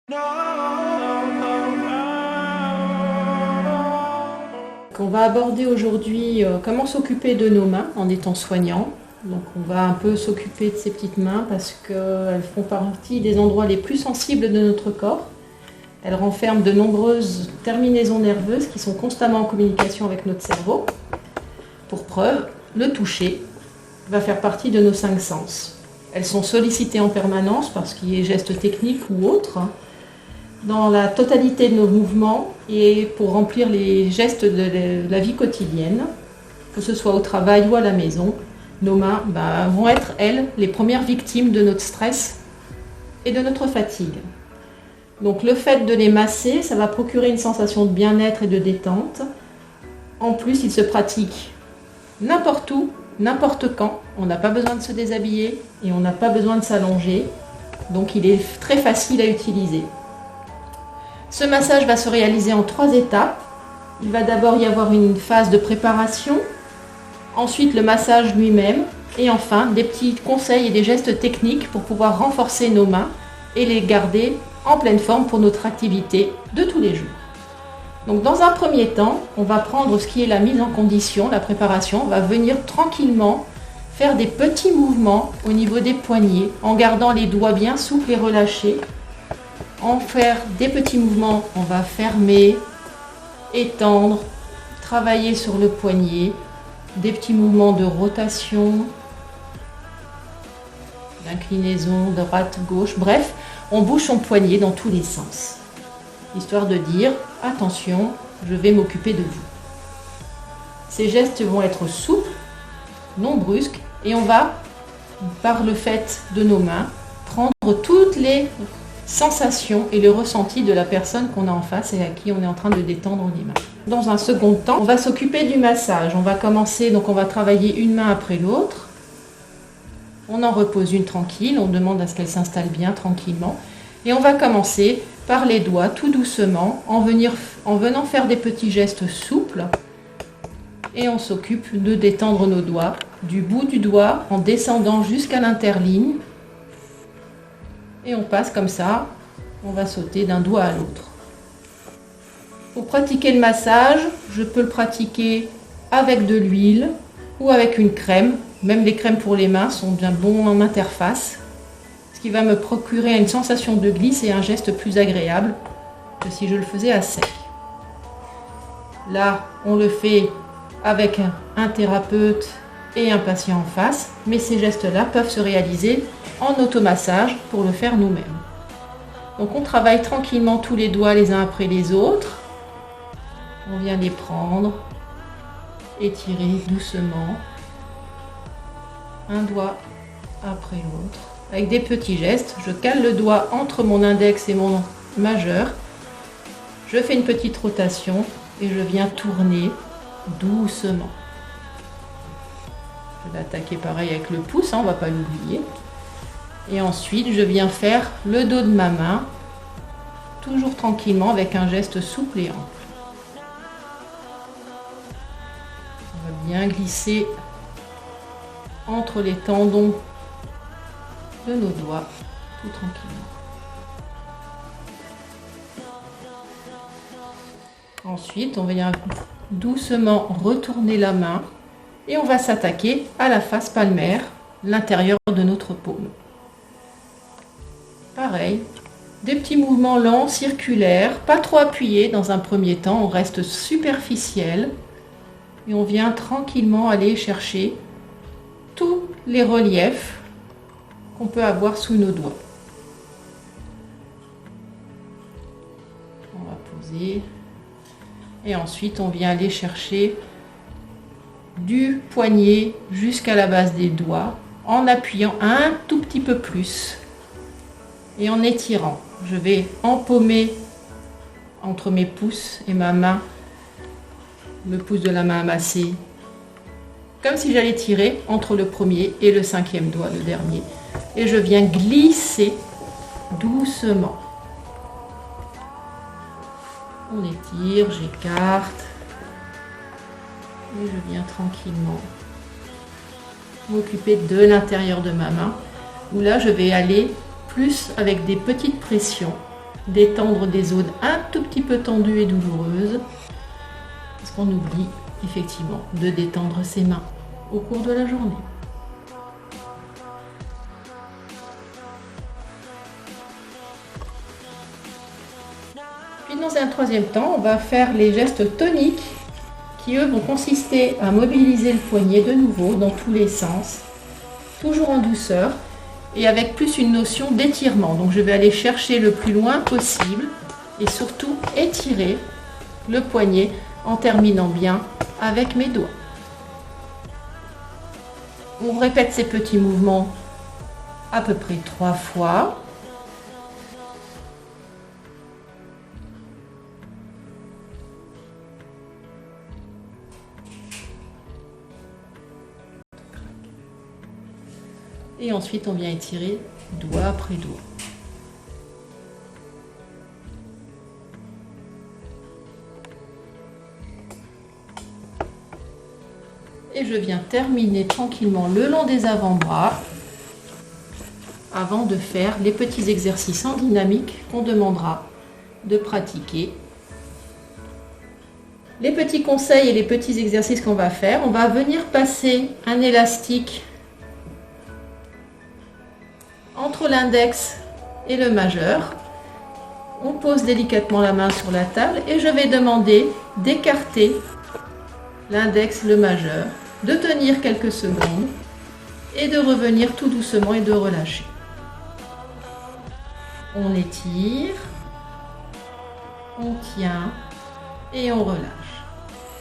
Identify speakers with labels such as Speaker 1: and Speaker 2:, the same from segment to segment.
Speaker 1: On va aborder aujourd'hui comment s'occuper de nos mains en étant soignant. Donc on va un peu s'occuper de ces petites mains parce qu'elles font partie des endroits les plus sensibles de notre corps. Elles renferment de nombreuses terminaisons nerveuses qui sont constamment en communication avec notre cerveau. Pour preuve, le toucher va faire partie de nos 5 sens. Elles sont sollicitées en permanence par ce qui est gestes techniques ou autres, dans la totalité de nos mouvements et pour remplir les gestes de la vie quotidienne, que ce soit au travail ou à la maison. Nos mains vont être, elles, les premières victimes de notre stress et de notre fatigue. Donc le fait de les masser, ça va procurer une sensation de bien-être et de détente. En plus, il se pratique n'importe où, n'importe quand. On n'a pas besoin de se déshabiller et on n'a pas besoin de s'allonger. Donc il est très facile à utiliser. Ce massage va se réaliser en 3 étapes. Il va d'abord y avoir une phase de préparation, ensuite le massage lui-même, et enfin des petits conseils et des gestes techniques pour pouvoir renforcer nos mains et les garder en pleine forme pour notre activité de tous les jours. Donc dans un premier temps, on va prendre ce qui est la mise en condition, la préparation. On va venir tranquillement faire des petits mouvements au niveau des poignets en gardant les doigts bien souples et relâchés. En faire des petits mouvements, on va fermer, étendre, travailler sur le poignet, des petits mouvements de rotation, d'inclinaison, droite-gauche, bref, on bouge son poignet dans tous les sens, histoire de dire « attention, je vais m'occuper de vous ». Ces gestes vont être souples, non brusques, et on va, par le fait de nos mains, prendre toutes les sensations et le ressenti de la personne qu'on a en face et à qui on est en train de détendre les mains. Dans un second temps, on va s'occuper du massage. On va commencer, donc on va travailler une main après l'autre. On en repose une tranquille, on demande à ce qu'elle s'installe bien tranquillement. Et on va commencer par les doigts, tout doucement, en venant faire des petits gestes souples. Et on s'occupe de détendre nos doigts, du bout du doigt, en descendant jusqu'à l'interligne. Et on passe comme ça, on va sauter d'un doigt à l'autre. Pour pratiquer le massage, je peux le pratiquer avec de l'huile ou avec une crème. Même les crèmes pour les mains sont bien bons en interface, ce qui va me procurer une sensation de glisse et un geste plus agréable que si je le faisais à sec. Là, on le fait avec un thérapeute et un patient en face, mais ces gestes-là peuvent se réaliser en automassage pour le faire nous-mêmes. Donc on travaille tranquillement tous les doigts les uns après les autres. On vient les prendre, étirer doucement, un doigt après l'autre. Avec des petits gestes, je cale le doigt entre mon index et mon majeur. Je fais une petite rotation et je viens tourner doucement. Je vais attaquer pareil avec le pouce, on ne va pas l'oublier. Et ensuite, je viens faire le dos de ma main, toujours tranquillement avec un geste souple et ample. On va bien glisser entre les tendons de nos doigts, tout tranquillement. Ensuite, on vient doucement retourner la main et on va s'attaquer à la face palmaire, l'intérieur de notre paume. Pareil, des petits mouvements lents, circulaires, pas trop appuyés dans un premier temps, on reste superficiel et on vient tranquillement aller chercher tous les reliefs qu'on peut avoir sous nos doigts. On va poser et ensuite on vient aller chercher du poignet jusqu'à la base des doigts en appuyant un tout petit peu plus. Et en étirant, je vais empaumer entre mes pouces et ma main, le pouce de la main amassé, comme si j'allais tirer entre le premier et le 5e doigt, le dernier. Et je viens glisser doucement. On étire, j'écarte. Et je viens tranquillement m'occuper de l'intérieur de ma main, où là je vais aller plus avec des petites pressions détendre des zones un tout petit peu tendues et douloureuses, parce qu'on oublie effectivement de détendre ses mains au cours de la journée. Puis dans un troisième temps, on va faire les gestes toniques qui eux vont consister à mobiliser le poignet de nouveau dans tous les sens, toujours en douceur et avec plus une notion d'étirement. Donc je vais aller chercher le plus loin possible et surtout étirer le poignet en terminant bien avec mes doigts. On répète ces petits mouvements à peu près 3 fois. Et ensuite, on vient étirer doigt après doigt. Et je viens terminer tranquillement le long des avant-bras avant de faire les petits exercices en dynamique qu'on demandera de pratiquer. Les petits conseils et les petits exercices qu'on va faire, on va venir passer un élastique entre l'index et le majeur. On pose délicatement la main sur la table et je vais demander d'écarter l'index, le majeur, de tenir quelques secondes et de revenir tout doucement et de relâcher. On étire, on tient et on relâche.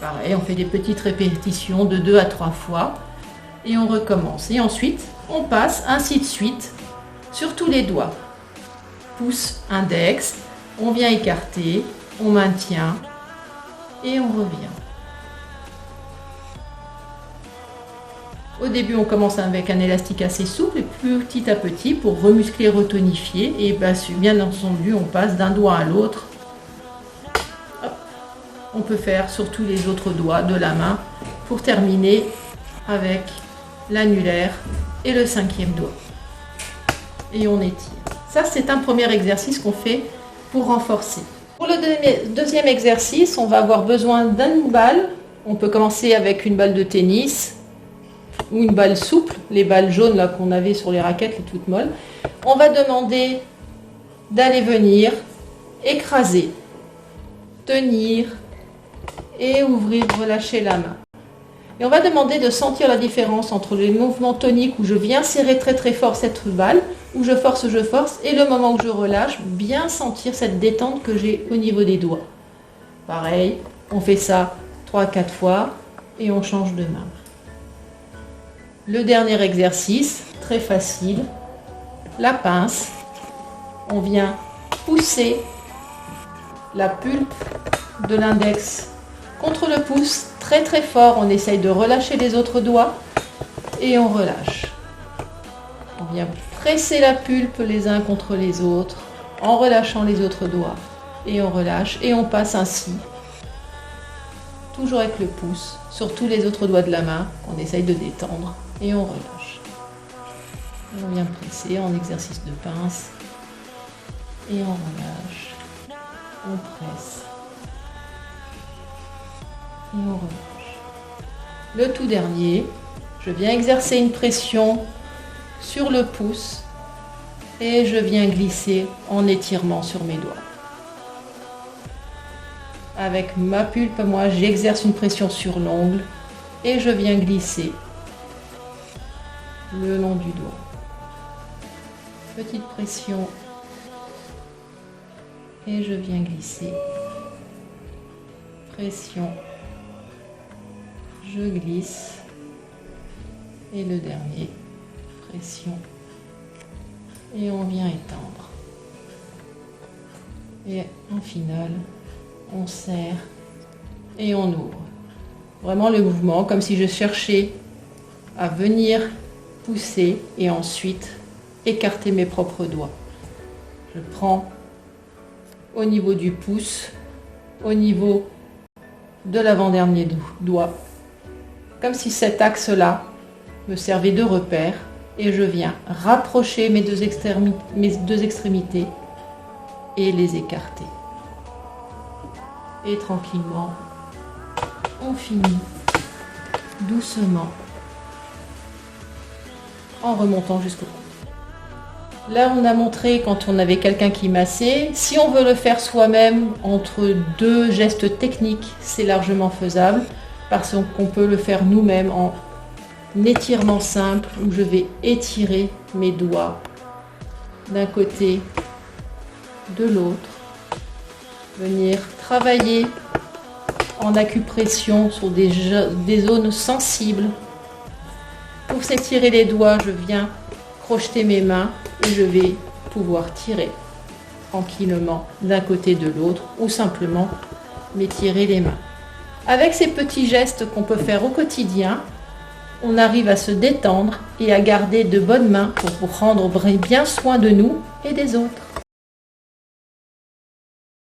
Speaker 1: Pareil, on fait des petites répétitions de 2 à 3 fois et on recommence. Et ensuite, on passe ainsi de suite sur tous les doigts. Pouce, index, on vient écarter, on maintient et on revient. Au début, on commence avec un élastique assez souple et petit à petit, pour remuscler, retonifier, et bien entendu, on passe d'un doigt à l'autre. On peut faire sur tous les autres doigts de la main pour terminer avec l'annulaire et le 5e doigt. Et on étire. Ça, c'est un premier exercice qu'on fait pour renforcer. Pour le deuxième exercice, on va avoir besoin d'une balle. On peut commencer avec une balle de tennis ou une balle souple, les balles jaunes là qu'on avait sur les raquettes, les toutes molles. On va demander d'aller venir écraser, tenir et ouvrir, relâcher la main. Et on va demander de sentir la différence entre les mouvements toniques où je viens serrer très très fort cette balle, où je force, et le moment où je relâche, bien sentir cette détente que j'ai au niveau des doigts. Pareil, on fait ça 3-4 fois et on change de main. Le dernier exercice, très facile, la pince. On vient pousser la pulpe de l'index contre le pouce, très très fort. On essaye de relâcher les autres doigts et on relâche. On vient presser la pulpe les uns contre les autres en relâchant les autres doigts et on relâche et on passe ainsi, toujours avec le pouce, sur tous les autres doigts de la main qu'on essaye de détendre et on relâche. Et on vient presser en exercice de pince et on relâche, on presse et on relâche. Le tout dernier, je viens exercer une pression sur le pouce et je viens glisser en étirement sur mes doigts. Avec ma pulpe, moi, j'exerce une pression sur l'ongle et je viens glisser le long du doigt. Petite pression et je viens glisser. Pression, je glisse et le dernier, pression et on vient étendre. Et en finale, on serre et on ouvre. Vraiment le mouvement comme si je cherchais à venir pousser et ensuite écarter mes propres doigts. Je prends au niveau du pouce, au niveau de l'avant-dernier doigt, comme si cet axe-là me servait de repère et je viens rapprocher mes deux extrémités et les écarter. Et tranquillement, on finit doucement en remontant jusqu'au cou. Là, on a montré quand on avait quelqu'un qui massait. Si on veut le faire soi-même, entre deux gestes techniques, c'est largement faisable parce qu'on peut le faire nous-mêmes en étirement simple où je vais étirer mes doigts d'un côté, de l'autre, venir travailler en acupression sur des zones sensibles. Pour s'étirer les doigts, je viens crocheter mes mains et je vais pouvoir tirer tranquillement d'un côté de l'autre ou simplement m'étirer les mains. Avec ces petits gestes qu'on peut faire au quotidien, on arrive à se détendre et à garder de bonnes mains pour prendre bien soin de nous et des autres.